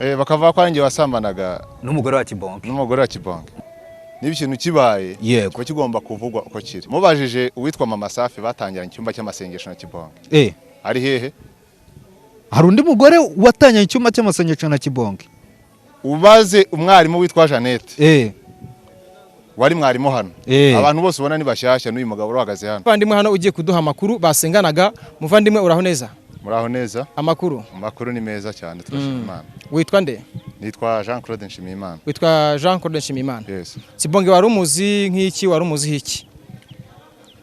Bakavuga ko ari njye wasambanaga n'umugore wa Kibonke. Niba ikintu kibaye Yego. ko kigomba kuvugwa uko kiri. Mubajije uwitwa Mama Safi batangiranye icyumba cy'amasengesho na Kibonke. Ari hehe? Hari undi mugore watangiranye icyumba cy'amasengesho na Kibonke. Ubaze umwarimu witwa Jeannette. Wari mwarimu hano. Abantu bose ubona ni bashyashya n'uyu mugabo uhagaze hano. Muvandimwe hano ugiye kuduha amakuru basenganaga. Muvandimwe uraho neza? Muraho neza. Amakuru ni meza cyane turashima Imana. Witwa nde? Nitwa Jean Claude Nshimiyimana. Witwa Jean Claude Nshimiyimana. Yes. Kibonke wari umuzi nk'iki, wari umuzi iki?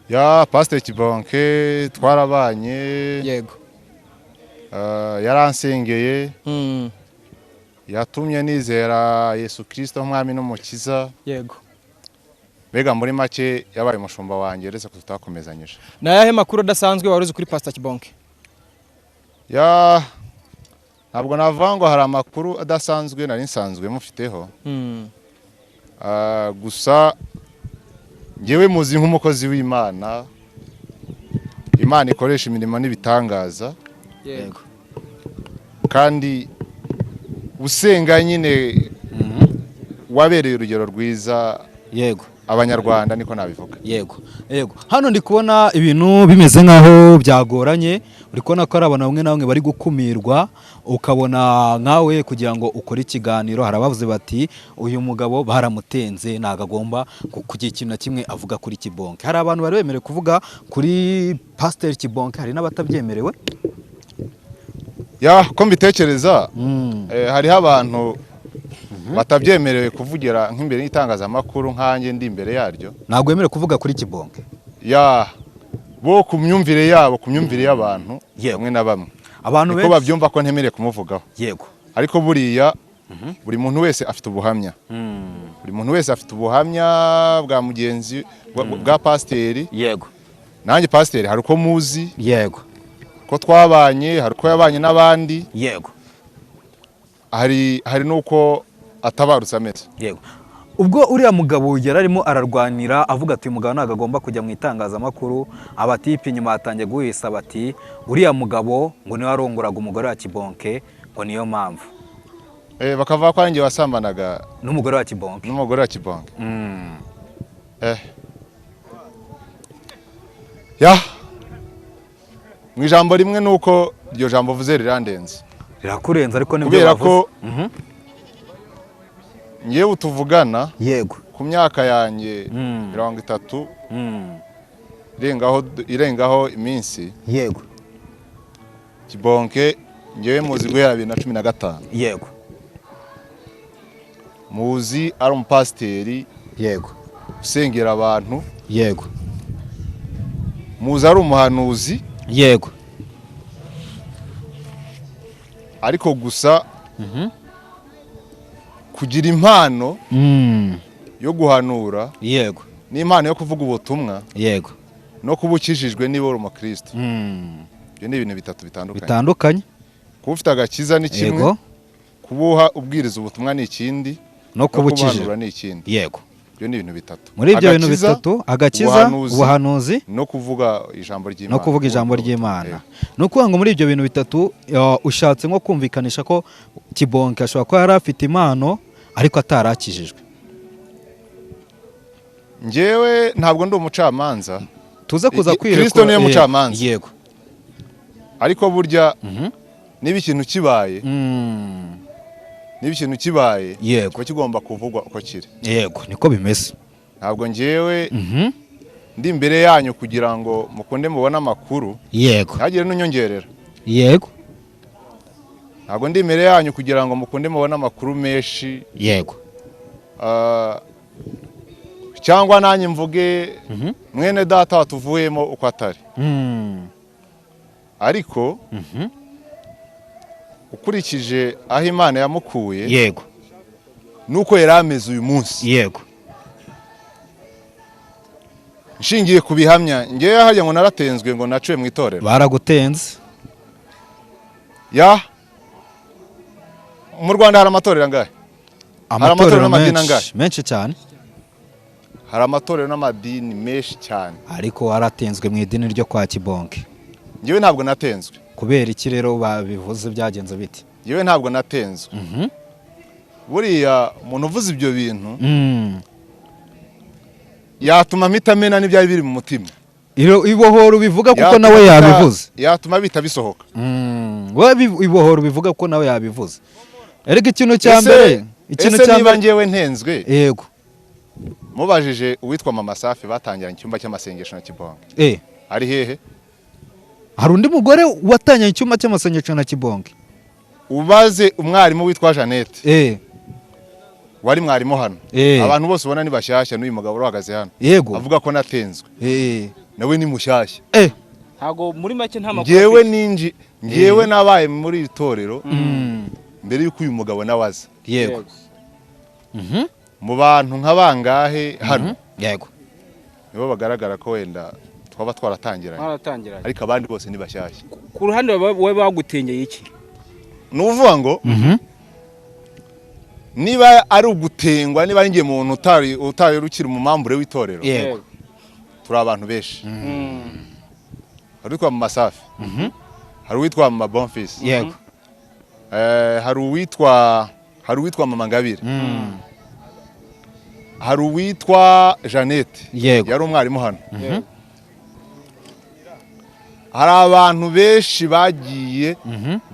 Ya Pastor Kibonke twarabanye. Yego. Yaransengeye. Yatumye nizera Yesu Kristo nk'umwami n'umukiza. Yego. Bega muri make yabaye umushumba wanjye uretse ko tutakomezanyije. Na yahe makuru adasanzwe waruzi kuri Pastor Kibonke? Ya ntabwo navuga ngo hari amakuru adasanzwe nari nsanzwe mufiteho. Gusa ngewe muzi nk'umukozi w'Imana. Imana ikoresha imirimo n'ibitangaza. Yego. Kandi usenga nyine wabereye urugero rwiza. Yego. Abanyarwanda niko nabivuga. Yego. Hano ndi kubona ibintu bimeze nkaho byagoranye. Uri kubona ko ari abantu bamwe na bamwe bari gukumirwa, ukabona nkawe kugira ngo ukore ikiganiro harabavuze bati uyu mugabo baramutenze nagagomba kugira ikintu na kimwe avuga kuri Kibonke. Hari abantu bari bemerewe kuvuga kuri Pastor Kibonke, hari n'abatabyemerewe. Ya ko mbitekereza hariho abantu batabyemerewe kuvugira nk'imbere y'itangazamakuru nkanjye ndi imbere yaryo. Ntabwo yemerewe kuvuga kuri Kibonke. Ya bo ku myumvire yabo, ku myumvire y'abantu bamwe na bamwe. Abantu benshi babyumva ko ntemereye kumuvugaho. Yego. Ariko buriya buri muntu wese afite ubuhamya. Buri muntu wese afite ubuhamya bwa mugenzi bwa Pasiteri. Yego. Nanjye Pasiteri hari uko muzi. Yego. Ko twabanye, hari uko yabanye n'abandi. Yego. Hari nuko atabarutse ameze. Yego. Ubwo uriya mugabo yararimo ararwanira avuga ati uyu mugabo ntago agomba kujya mu itangazamakuru, abatipe nyuma batangiye guhisa bati uriya mugabo ngo niwe aronguraga umugore wa Kibonke ngo niyo mpamvu. Bakavuga ko ari njye wasambanaga n'umugore wa Kibonke. Ya mu ijambo rimwe nuko iryo jambo vuze rirandenze. Rirakurenza ariko nibyo bavuze. Kubera ko ngewe utuvugana. Yego. Ku myaka yanjye 30 irengaho iminsi. Yego. Kibonke ngewe muzi guhera 2015. Yego. Muzi ari umupasiteri. Yego. Usengera abantu. Yego. Muzi ari umuhanuzi. Yego. Ariko gusa kugira impano yo guhanura. Yego. N'impano yo kuvuga ubutumwa. Yego. No kubukijijwe niba uri umukristo. Ibyo ni ibintu bitatu bitandukanye. Kuba ufite agakiza ni kimwe. Kubuha ubwiriza ubutumwa ni ikindi. No kubukijijwe ni ikindi. Yego. Ibyo ni ibintu bitatu. Muri ibyo bintu bitatu agakiza, ubuhanuzi no kuvuga ijambo ry'Imana. No kuvuga ngo muri ibyo bintu bitatu ushatse nko kumvikanisha ko Kibonke ashobora kuba yari afite impano ariko atarakijijwe. Ngewe ntabwo ndi umucamanza. Tuze kuza kwirekura. Kristo niwe mucamanza. Yego. Ariko burya niba ikintu kibaye yego, kigomba kuvugwa uko kiri. Yego, niko bimeze. Ntabwo ngewe ndi imbere yanyu kugira ngo mukunde mubone amakuru. Yego. Ntagire n'unyongerera. Yego. Ntabwo ndi imbere yanyu kugira ngo mukunde mubone amakuru menshi. Yego. Cyangwa nanjye mvuge mwene data watuvuyemo uko atari. Ariko ukurikije aho Imana yamukuye. Yego. Nuko yari ameze uyu munsi. Yego. Nshingiye kubihamya ngewe hajya ngo naratenzwe ngo nacuye mu itorero. Baragutenze. Ya mu Rwanda hari amatorero angahe? Amatorero menshi cyane. Hari amatorero n'amadini menshi cyane. Ariko waratenzwe mu idini ryo kwa Kibonke. Ngewe ntabwo natenzwe. Kubera iki rero babivuze byagenze biti? yewe ntabwo natenzwe buriya umuntu uvuze ibyo bintu yatuma mpita amena n'ibyari biri mu mutima ibohoro bivuga kuko nawe yabivuze yatuma bita bisohoka wowe ibohoro bivuga ko nawe yabivuze ariko ikintu cya mbere ese niba ngewe ntenzwe yego mubajije uwitwa Mama Safi batangiranye icyumba cy'amasengesho na Kibonge ari hehe? hari undi mugore watangiranye icyumba cy'amasengesho na Kibonge ubaze umwarimu witwa Jeannette wari mwarimu hano abantu bose ubona ni bashyashya n'uyu mugabo uhagaze hano yego avuga ko natenzwe nawe ni mushyashya ntago muri make nta makuru ngewe nabaye muri iri torero mbere y'uko uyu mugabo nawaza yego mu bantu nk'abangahe hano yego nibo bagaragara ko wenda twaba twaratangiranye ariko abandi bose ni bashyashya. Ku ruhande wowe bagutengeye iki? Ni uvuga ngo niba ari ugutengwa, niba ari ngiye muntu utari rukiri umumambure w'itorero, yego turi abantu benshi. Hari uwitwa Mama Safi, hari uwitwa Mama Bonfils, yego hari uwitwa Mama Ngabire, hari uwitwa Jeannette, yari umwarimu hano. Hari abantu benshi bagiye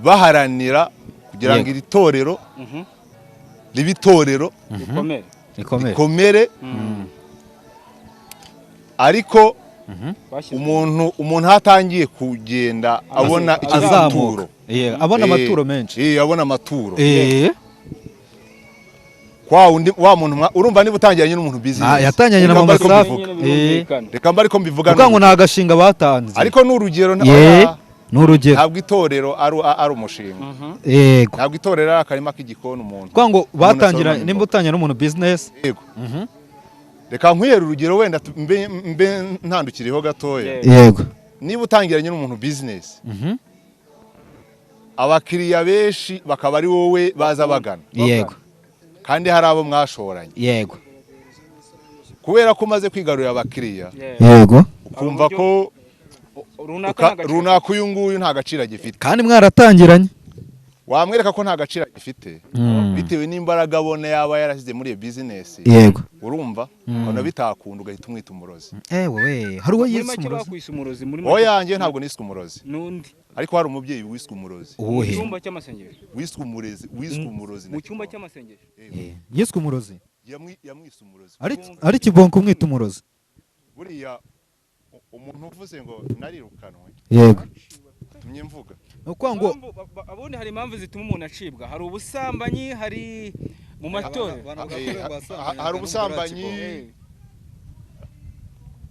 baharanira kugira ngo iri torero ribe itorero rikomere, ariko umuntu hatangiye kugenda abona icyaturo, abona amaturo menshi, abona amaturo wa muntu urumva niba utangiranye n'umuntu business yatangiranye na Mama Safi, reka mba ariko mbivuga ngo nta gashinga batanze, ariko n'urugero ntabwo itorero ari umushinga, ntabwo itorero ari akarima k'igikoni umuntu kwa ngo batangiranye, nimba utangira n'umuntu business. Yego, reka nkwihera urugero wenda mbe ntandukiriho gatoya. Yego, niba utangiranye n'umuntu business, abakiriya benshi bakaba ari wowe baza bagana, yego, kandi hari abo mwashoranye, yego, kubera ko umaze kwigarurira abakiriya, yego, ukumva ko runaka uyu nguyu nta gaciro agifite, kandi mwaratangiranye, wamwereka ko nta gaciro agifite bitewe n'imbaraga abona yaba yarashyize muri iyo business. Yego, urumva ukabona bitakunda ugahita umwita umurozi. Wowe hari uwo yise umurozi? Oya, njye ntabwo niswe umurozi, ariko hari umubyeyi wiswe umurozi mu cyumba cy'amasengesho, wiswe umurozi mu cyumba cy'amasengesho, yiswe umurozi, yamwise umurozi, ari Kibonke umwita umurozi. Buriya umuntu uvuze ngo narirukanwe, yego, tumye mvuga uko ngo abundi hari impamvu zituma umuntu acibwa, hari ubusambanyi, hari mu matorero, hari ubusambanyi,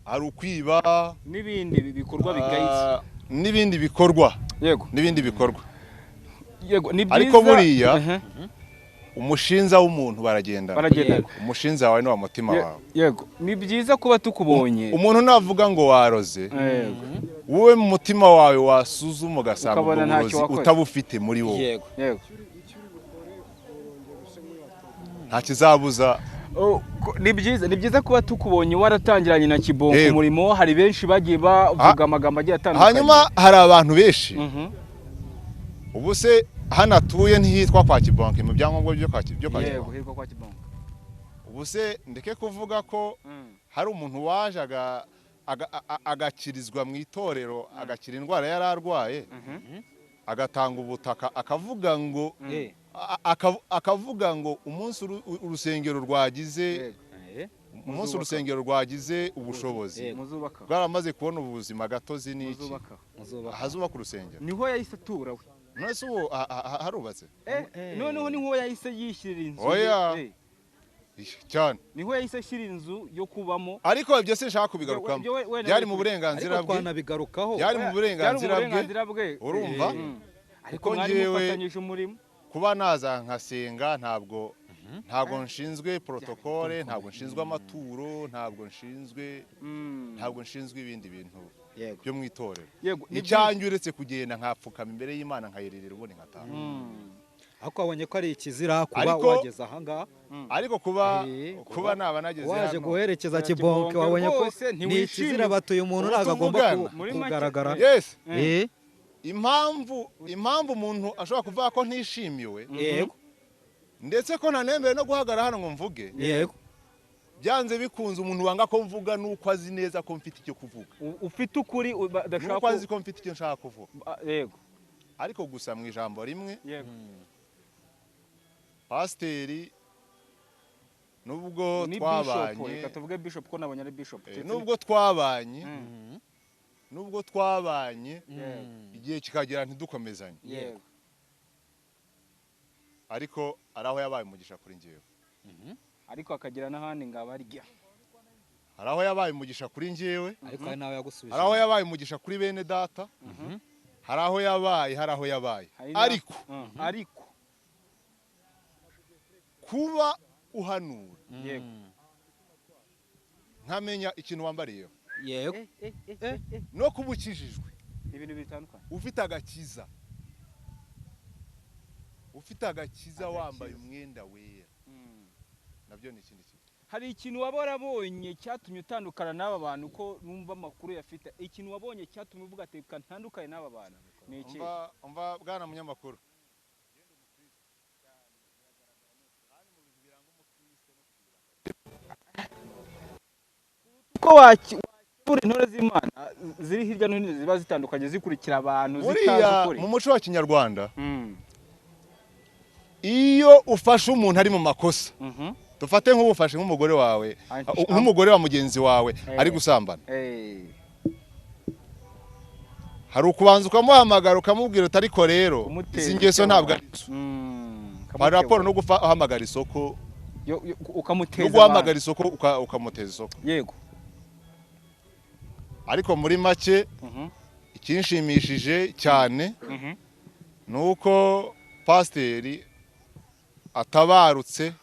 hari ukwiba n'ibindi bikorwa bigayitse, n'ibindi bikorwa, yego, n'ibindi bikorwa, yego, ni byiza. Ariko buriya umushinza w'umuntu baragenda, umushinza wawe ni wa mutima wawe. Yego, ni byiza kuba tukubonye. Umuntu navuga ngo waroze, wowe mu mutima wawe wasuzuma ugasanga uburozi utabufite muri wowe. Yego, nta kizabuza. Ni byiza kuba tukubonye waratangiranye na Kibonke umurimo. Hari benshi bagiye bavuga amagambo agiye atandukanye, hanyuma hari abantu benshi. Ubu se hano atuye ntihitwa kwa Kibonke mu byangombwa byo kwa Kibonke. Yego, hitwa kwa Kibonke. Ubu se ndeke kuvuga ko hari umuntu waje agakirizwa mu itorero, agakira indwara yari arwaye, agatanga ubutaka, akavuga ngo umunsi urusengero rwagize ubushobozi, bwaramaze kubona ubuzima gatozi n'iki, hazubaka urusengero. Niho yahise atura we. None se ubu harubatse? Noneho niho yahise yishyira inzu. Oya, cyane niho yahise ashyira inzu yo kubamo. Ariko ibyo sinshaka kubigarukamo, byari mu burenganzira bwe, byari mu burenganzira bwe, urumva. Ariko mwari mufatanyije umurimo. Kuba naza nkasenga, ntabwo nshinzwe protokole, ntabwo nshinzwe amaturo, ntabwo nshinzwe ibindi bintu byo mu itorero. Icyanjye uretse kugenda nkapfukama imbere y'Imana nkayirira ubundi nkataha. Ariko wabonye ko ari ikizira kuba wageze ahangaha, ariko kuba naba nageze hano waje guherekeza Kibonke, wabonye ko ni ikizira batuye umuntu ntabwo agomba kugaragara. Yes, impamvu umuntu ashobora kuvuga ko ntishimiwe yego ndetse ko nanemeye no guhagarara hano ngo mvuge yego byanze bikunze umuntu wanga ko mvuga nuko azi neza ko mfite icyo kuvuga ufite ukuri nuko azi ko mfite icyo nshaka kuvuga yego ariko gusa mu ijambo rimwe yego pasiteri nubwo twabanye reka tuvuge bishop ko nabonye ari bishop nubwo twabanye igihe kikagera ntidukomezanye yego ariko araho yabaye umugisha kuri njyewe ariko akagira n'ahandi ngabarya araho yabaye umugisha kuri njyewe ariko hari nawe yagusubije araho yabaye umugisha kuri bene data haraho yabaye ariko kuba uhanura yego nkamenya ikintu wambariyeho yego no kuba ukijijwe ibintu bitandukanye ufite agakiza wambaye umwenda wera nabyo ni ikindi kintu hari ikintu waba warabonye cyatumye utandukana n'aba bantu ko numva amakuru yafite ikintu wabonye cyatumye uvuga ati ntandukanye n'aba bantu ni iki umva bwana munyamakuru ko wakibura intore z'Imana ziri hirya no hino ziba zitandukanye zikurikira abantu zitazi ukuri mu muco wa kinyarwanda iyo ufashe umuntu ari mu makosa dufate nk'ubufashe nk'umugore wawe nk'umugore wa mugenzi wawe ari gusambana hari ukubanza ukamuhamagara ukamubwira uti ariko rero izi ngeso ntabwo ari zo hari raporo no guhamagara isoko ukamuteza no guhamagara isoko ukamuteza isoko yego ariko muri make ikinshimishije cyane nuko pasiteri atabarutse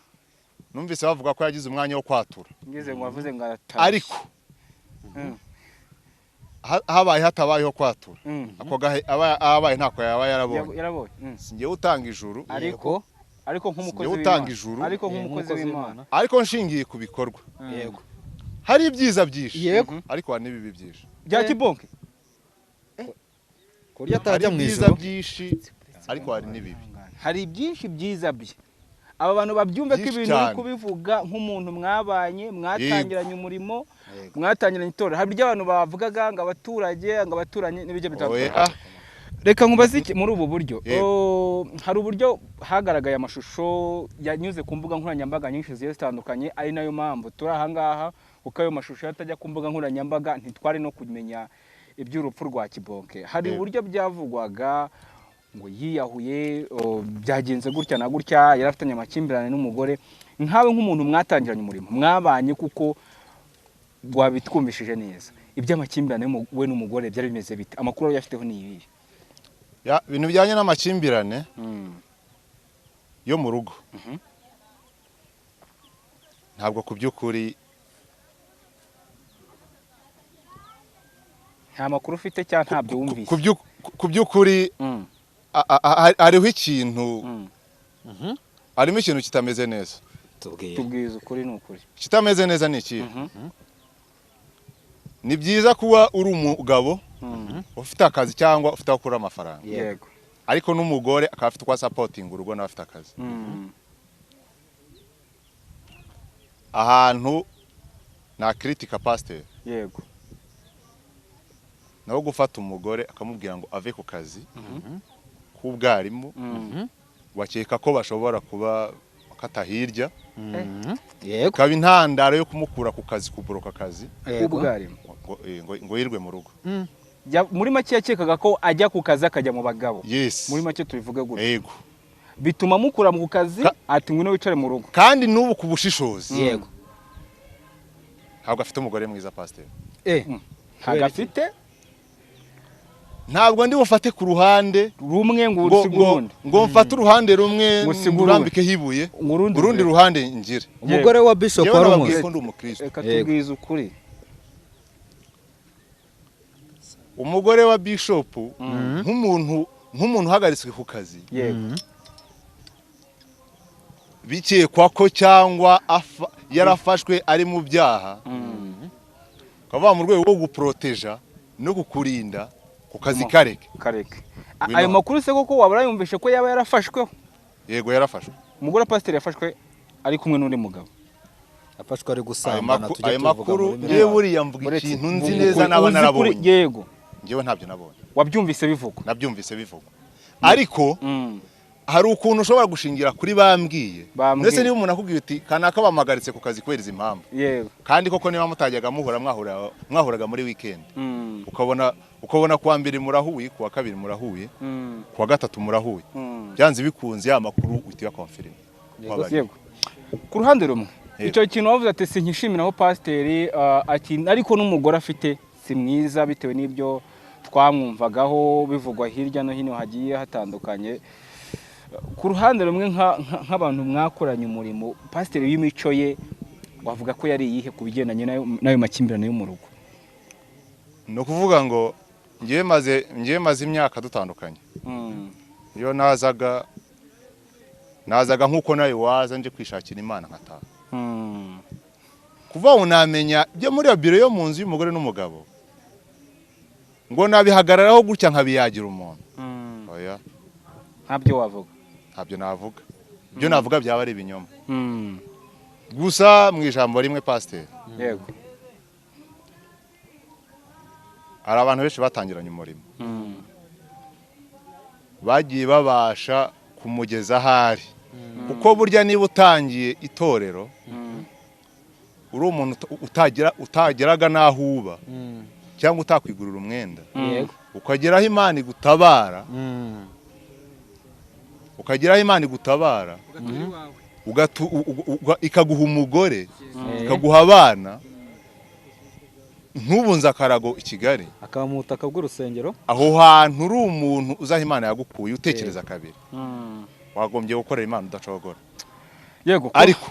numvise bavuga ko yagize umwanya wo kwatura ngeze ngo wavuze ngo ariko habaye hatabayeho kwatura ako abaye ntako yaba yarabonye singiye utanga ijuru ariko nk'umukozi w'Imana ariko nk'umukozi w'Imana ariko nshingiye ku bikorwa yego hari ibyiza byinshi yego ariko hari n'ibibi byinshi bya kibonke kurya atajya mu ibyiza ijuru byinshi ariko hari n'ibibi hari byinshi byiza bye aba bantu babyumve ko ibintu uri kubivuga nk'umuntu mwabanye mwatangiranye umurimo mwatangiranye itorero hari ibyo abantu bavugaga ngo abaturanye n'ibyo bitandukanye reka nkubaze iki muri ubu buryo hari uburyo hagaragaye amashusho yanyuze ku mbuga nkoranyambaga nyinshi zigiye zitandukanye ari nayo mpamvu turi aha ngaha kuko ayo mashusho yatajya ku mbuga nkoranyambaga ntitwari no kumenya iby'urupfu rwa Kibonke hari uburyo byavugwaga ngo yiyahuye byagenze gutya na gutya yarafitanye amakimbirane n'umugore nkawe nk'umuntu mwatangiranye umurimo mwabanye kuko wabitwumvishije neza iby'amakimbirane we n'umugore byari bimeze bite amakuru yafiteho ni ibi ibintu bijyanye n'amakimbirane yo mu rugo ntabwo ku by'ukuri nta makuru ufite cyangwa ntabyo wumvise ku by'ukuri hariho ikintu harimo ikintu kitameze neza tubwiza ukuri ni ukuri kitameze neza ni iki ni byiza kuba uri umugabo ufite akazi cyangwa ufite aho ukura amafaranga yego ariko n'umugore akaba afite uko asapotinga urugo nawe afite akazi ahantu na kritika pasiteri yego naho gufata umugore akamubwira ngo ave ku kazi k'ubwarimu wakeka ko bashobora kuba katahirya kaba intandaro yo kumukura ku kazi kuboroka akazi k'ubwarimu ngo yirwe mu rugo muri make yakekaga ko ajya ku kazi akajya mu bagabo yes muri make tubivuge gutya yego bituma mukura mu kazi ati ngwino wicare mu rugo kandi n'ubu ku bushishozi yego ntabwo afite umugore mwiza pasiteri ntabwo afite ntabwo ndi bufate ku ruhande rumwe ngo urundi ngo mfate uruhande rumwe ngurambike hibuye urundi ruhande ngire umugore wa bishop wari umukristo reka tubwize ukuri umugore wa bishop nk'umuntu uhagaritswe ku kazi yego bikekwa ko cyangwa yarafashwe ari mu byaha ukava mu rwego rwo guproteja no kukurinda ku kazi kareke ayo makuru se koko waba urayumvishe ko yaba yarafashweho? Yego yarafashwe. Umugore wa pasiteri yafashwe ari kumwe n'undi mugabo. afashwe ari gusambana. Ayo makuru yewe buriya mvuga ikintu nzi neza naba narabonye. Yego. Ngewe ntabyo nabonye. Wabyumvise bivugwa? Nabyumvise bivugwa. Ariko hari ukuntu ushobora gushingira kuri bambwiye. Ndetse niba umuntu akubwiye uti kanaka bamagaritse ku kazi kubera izi mpamvu. Yego. Kandi koko niba mutajyaga mwahuraga muri weekend. Ukabona kuwa mbere murahuye, kuwa kabiri murahuye, kuwa gatatu murahuye. Byanze bikunze ya makuru uhita confirm. Yego. Ku ruhande rumwe icyo kintu wavuze ati sinkishimira aho pasiteri ariko n'umugore afite si mwiza bitewe n'ibyo twamwumvagaho bivugwa hirya no hino hagiye hatandukanye. Ku ruhande rumwe nk'abantu mwakoranye umurimo, pasiteri w'imico ye wavuga ko yari iyihe ku bigendanye n'ayo makimbirane yo mu rugo? Ni ukuvuga ngo ngiye maze imyaka dutandukanye. Iyo nazaga nk'uko nawe waza nje kwishakira Imana nkataha. Kuva unamenya byo muri iyo biro yo mu nzu y'umugore n'umugabo ngo nabihagararaho gutya nkabiyagira umuntu. Oya, ntabyo wavuga. Ntabyo navuga. Ibyo navuga byaba ari ibinyoma. Gusa mu ijambo rimwe pasiteri. Yego. Hari abantu benshi batangiranye umurimo. Bagiye babasha kumugeza ahari. Kuko burya niba utangiye itorero uri umuntu utageraga naho uba cyangwa utakwigurira umwenda, ukageraho Imana igutabara, ikaguha umugore, ikaguha abana, ntubunze akarago i Kigali, akamuta akabw'urusengero, aho hantu uri umuntu uzaha Imana yagukuye utekereza kabiri. Wagombye gukorera Imana udacogora. Yego. Ariko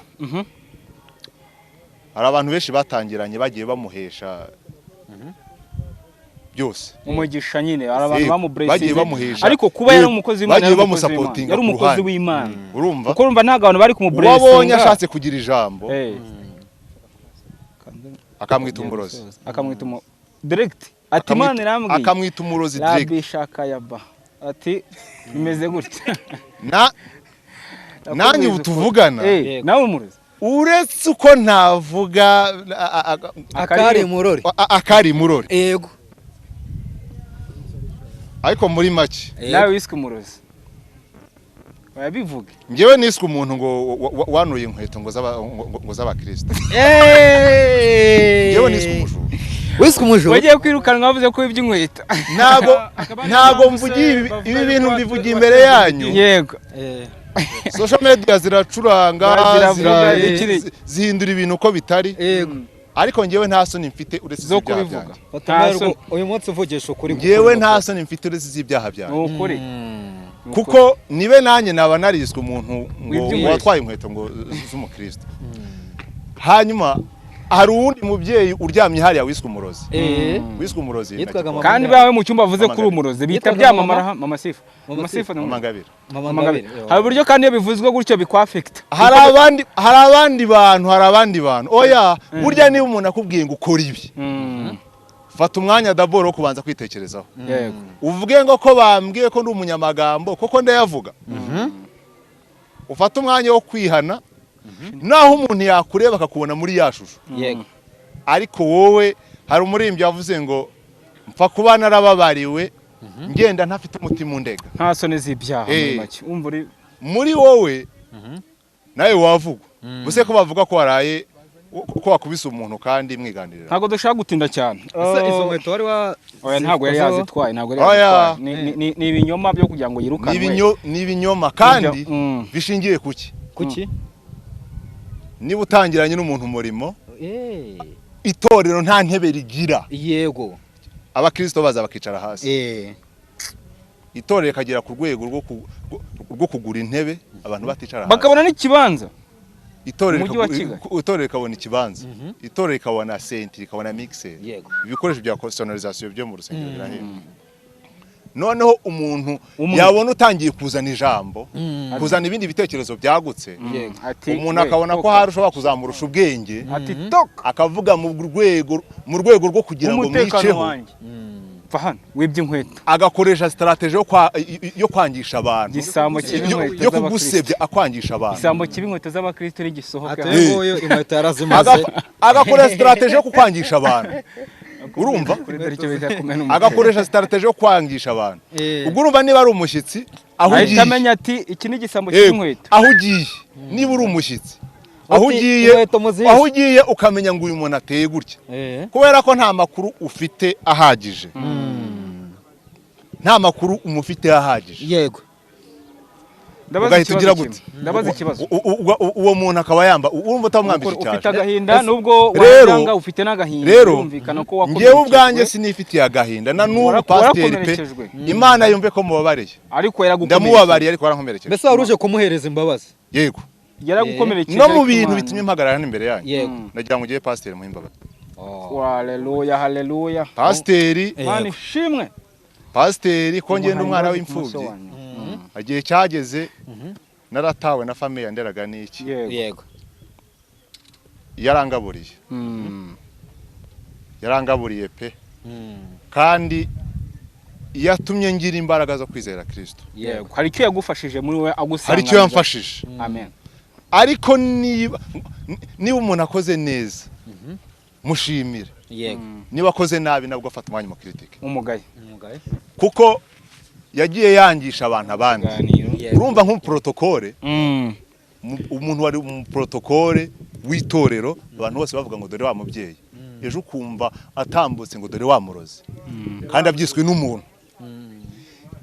hari abantu benshi batangiranye bagiye bamuhesha byose umugisha nyine, hari abantu bagiye bamuhesha, ariko kuba yari umukozi w'Imana, yari umukozi w'Imana. Urumva? Kuko urumva nta abantu bari kumuburesinga. Wabonye ashatse kugira ijambo akamwita umurozi, direct ati Imana irambwiye, akamwita umurozi direct, rabishaka yaba ati bimeze gutya. Nanjye utuvugana nawe umurozi, uretse uko ntavuga akari murori. Yego. Ariko muri make nawe wiswe umurozi, wabivuge. Ngewe niswe umuntu ngo wanuye inkweto ngo z'abakristo. Ngewe niswe umujura. Wiswe umujura? Wagiye kwirukanwa wavuze ko iby'inkweto. Ntago mvugiye ibi bintu mbivugiye imbere yanyu. Yego. Social media ziracuranga, zihindura ibintu uko bitari. Yego. Ariko ngewe nta soni mfite uretse zo kubivuga. Uyu munsi uvugisha ukuri. Ngewe nta soni mfite uretse ibyaha byanjye. Ukuri. Kuko nibe nanjye naba nariswe umuntu ngo watwaye inkweto ngo z'umukristo. Hanyuma hari uwundi mubyeyi uryamye hariya wiswe umurozi. Wiswe umurozi. Kandi bawe mu cyumba avuze kuri umurozi bita byamamara Mama Sifa. Mama Sifa Mama Ngabire. Hari buryo kandi iyo bivuzwe gutyo bikwaffect. Hari abandi bantu. Oya, burya niba umuntu akubwiye ngo ukora ibi. Fata umwanya d'abord wo kubanza kwitekerezaho. Yego. Uvuge ngo ko bambwiye ko ndi umunyamagambo koko ndayavuga. Ufata umwanya wo kwihana. Naho umuntu yakureba akakubona muri yashusho. Yego. Ariko wowe hari umurimbyi yavuze ngo mpfa kuba narababariwe ngenda ntafite umutima undega. Nta soni z'ibyaha muri make. Umva muri wowe nawe wavugwa. Buse ko bavuga ko waraye ko wakubise umuntu kandi mwiganirira. Ntago dushaka gutinda cyane. Izo nkweto wari oya ntago yari yazitwaye, ntago yari yazitwaye. Ni ibinyoma byo kugira ngo yirukanwe. Ni ibinyoma kandi bishingiye kuki? Kuki? Niba utangiranye n'umuntu umurimo, itorero nta ntebe rigira. Yego. Abakristo baza bakicara hasi. Itorero kagera ku rwego rwo kugura intebe abantu baticara hasi. Bakabona n'ikibanza. Itorero kabona ikibanza. Itorero kabona senti, kabona mixer. Ibikoresho bya sonorisation byo mu rusengero birahenda. Noneho umuntu yabona utangiye kuzana ijambo, kuzana ibindi bitekerezo byagutse. Umuntu akabona ko hari ushobora kuzamurusha ubwenge, akavuga mu rwego rwo kugira ngo mwiceho. hano wibye inkweto agakoresha strategy yo kwangisha abantu Igisambo kibi inkweto yo kugusebya akwangisha abantu igisambo kibi inkweto z'abakristo rigisohoka ategoyo inkweto yarazimaze agakoresha strategy yo kukwangisha abantu urumva agakoresha strategy yo kwangisha abantu ubwo urumva niba ari umushyitsi aho ugiye ahita amenya ati iki ni igisambo cy'inkweto aho ugiye niba uri umushyitsi aho ugiye ukamenya ngo uyu muntu ateye gutya kubera ko nta makuru ufite ahagije nta makuru umufite ahagije yego ndabaza ikibazo uwo muntu akaba yamba urumva utamwambije cyane ufite agahinda nubwo wajyanga ufite n'agahinda yumvikana ko wakomeje ngewe ubwanjye sinifitiye agahinda na n'ubu pasiteri pe Imana yumve ko mubabariye ariko yaragukomerekeje ndamubabariye ariko yarankomerekeje mbese waruje kumuhereza imbabazi yego yaragukomerekeje no mu bintu bitumye impagarara imbere yanyu yego nagira ngo ugiye pasiteri muhimbabazi haleluya haleluya pasiteri Imana ishimwe pasiteri ko ngenda umwana w'imfubyi agiye cyageze naratawe na famiye yanderaga n'iki yego yarangaburiye pe kandi yatumye ngira imbaraga zo kwizera Kristo yego hari icyo yagufashije muri we agusanga hari icyo yamfashije amen ariko niba umuntu akoze neza mushimire yego niba akoze nabi nabwo afata umwanya mu kritike umugaye kuko yagiye yangisha abantu abandi urumva nk'umuprotokole umuntu wari mu protokole w'itorero abantu bose bavuga ngo dore wa mubyeyi ejo ukumva atambutse ngo dore wa murozi kandi abyiswe n'umuntu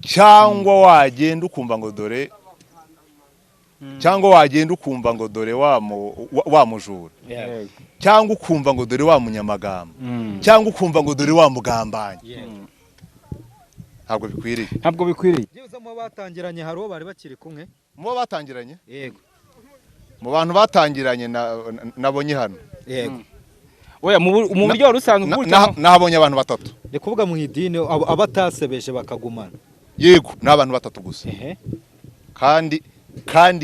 cyangwa wagenda ukumva ngo dore wa mujura cyangwa ukumva ngo dore wa munyamagambo cyangwa ukumva ngo dore wa mugambanyi ntabwo bikwiriye mu batangiranye hari uwo bari bakiri kumwe mu batangiranye yego mu bantu batangiranye nabonye hano yego oya mu buryo wari usanzwe nahabonye abantu batatu ni kuvuga mu idini abatasebeje bakagumana yego ni abantu batatu gusa kandi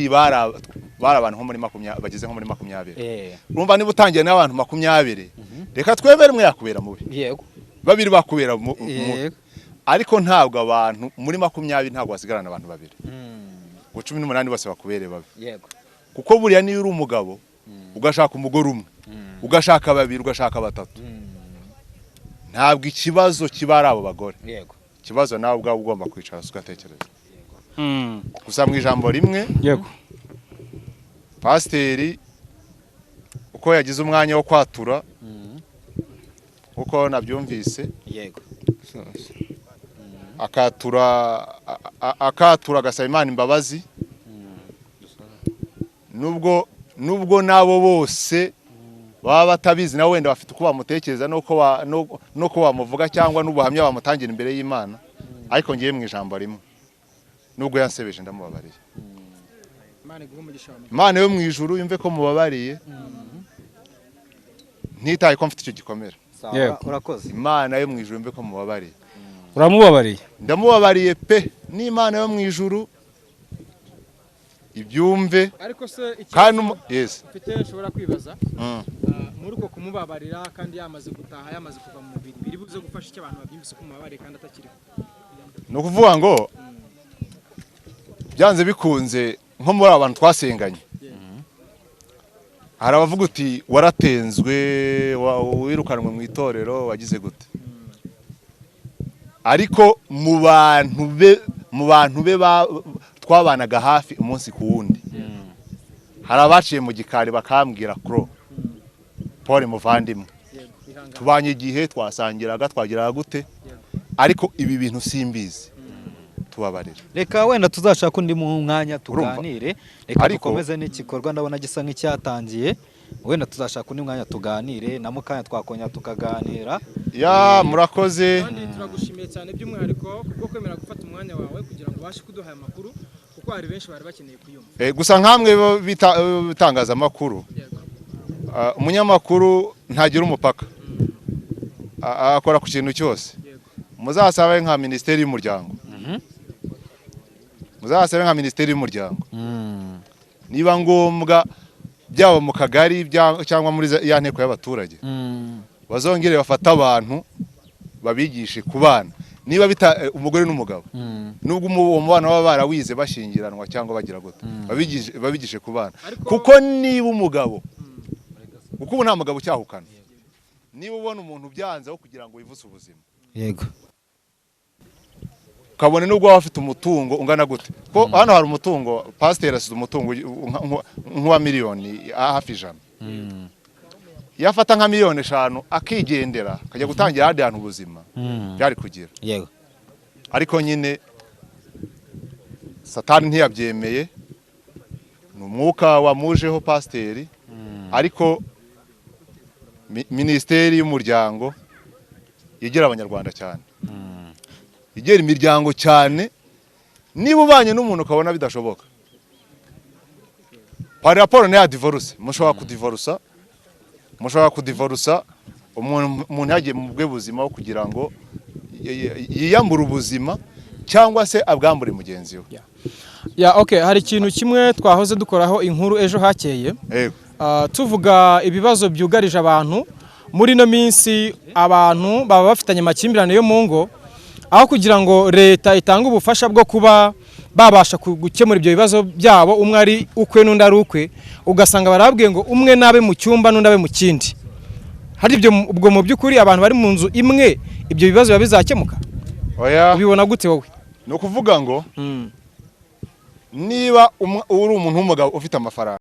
bari abantu nko muri 20 bageze nko muri 20 urumva niba utangiye n'abantu 20 reka twemere umwe yakubera mubi yego babiri bakubera mubi ariko ntabwo abantu muri 20 ntabwo basigarana abantu babiri ngo 18 bose bakubere babi yego kuko buriya niyo uri umugabo ugashaka umugore umwe ugashaka babiri ugashaka batatu ntabwo ikibazo kiba ari abo bagore yego ikibazo nawe ubwawe ugomba kwicara ugatekereza gusa mu ijambo rimwe yego pasiteri uko yagize umwanya wo kwatura uko nabyumvise yego akatura agasaba Imana imbabazi nubwo nabo bose baba batabizi nawe wenda bafite uko bamutekereza nuko bamuvuga cyangwa n'ubuhamya bamutangira imbere y'Imana ariko ngiye mu ijambo rimwe nubwo yansebeje ndamubabariye Imana yo mu ijuru yumve ko mubabariye ntitaye ko mfite icyo gikomera urakoze Imana yo mu ijuru yumve ko mubabariye uramubabariye ndamubabariye pe n'Imana yo mu ijuru ibyumve ariko se kandi yes mfite nshobora kwibaza muri uko kumubabarira kandi yamaze gutaha yamaze kuva mu mubiri biri buze gufasha iki abantu babyumvise ko mubabariye kandi atakiri no kuvuga ngo byanze bikunze nko muri abantu twasenganye hari abavuga uti waratenzwe wirukanwe mu itorero wagize gute ariko mu bantu be twabanaga hafi umunsi ku wundi hari abaciye mu gikari bakambwira kro Paul muvandimwe tubanye igihe twasangiraga twagiraga gute ariko ibi bintu simbizi tubabarira reka wenda tuzashaka undi mu mwanya tuganire reka dukomeze n'ikikorwa ndabona gisa nk'icyatangiye wenda tuzashaka undi mwanya tuganire na mukanya twakonya tukaganira murakoze kandi turagushimiye cyane by'umwihariko kubwo kwemera gufata umwanya wawe kugira ngo ubashe kuduha amakuru kuko hari benshi bari bakeneye kuyumva gusa nkamwe bitangazamakuru umunyamakuru ntagira umupaka akora ku kintu cyose muzasabe nka minisiteri y'umuryango niba ngombwa byaba mu kagari cyangwa muri ya nteko y'abaturage bazongere bafata abantu babigishe kubana niba bita umugore n'umugabo nubwo uwo mubano baba barawize bashingiranwa cyangwa bagira gute babigishe kubana kuko niba umugabo kuko ubu nta mugabo cyahukana niba ubona umuntu byanzeho kugira ngo wivuse ubuzima yego kabone nubwo waba afite umutungo ungana gute ko hano hari umutungo pasiteri asize umutungo nk'uwa miliyoni hafi 100 yafata nka miliyoni 5 akigendera akajya gutangira ahandi hantu ubuzima byari kugira yego ariko nyine satani ntiyabyemeye ni umwuka wamujeho pasiteri ariko minisiteri y'umuryango yegera abanyarwanda cyane igera imiryango cyane niba ubanye n'umuntu ukabona bidashoboka par rapport na divorce mushobora kudivorusa umuntu yagiye mu bwe buzima wo kugira ngo yiyambure ubuzima cyangwa se abwambure mugenzi we okay hari ikintu kimwe twahoze dukoraho inkuru ejo hakeye tuvuga ibibazo byugarije abantu muri no minsi abantu baba bafitanye amakimbirane yo mu ngo aho kugira ngo leta itange ubufasha bwo kuba babasha gukemura ibyo bibazo byabo umwe ari ukwe n'undi ari ukwe ugasanga barabwiye ngo umwe nabe mu cyumba n'undi abe mu kindi hari ibyo ubwo mu by'ukuri abantu bari mu nzu imwe ibyo bibazo biba bizakemuka ubibona gute wowe no kuvuga ngo niba uri umuntu w'umugabo ufite amafaranga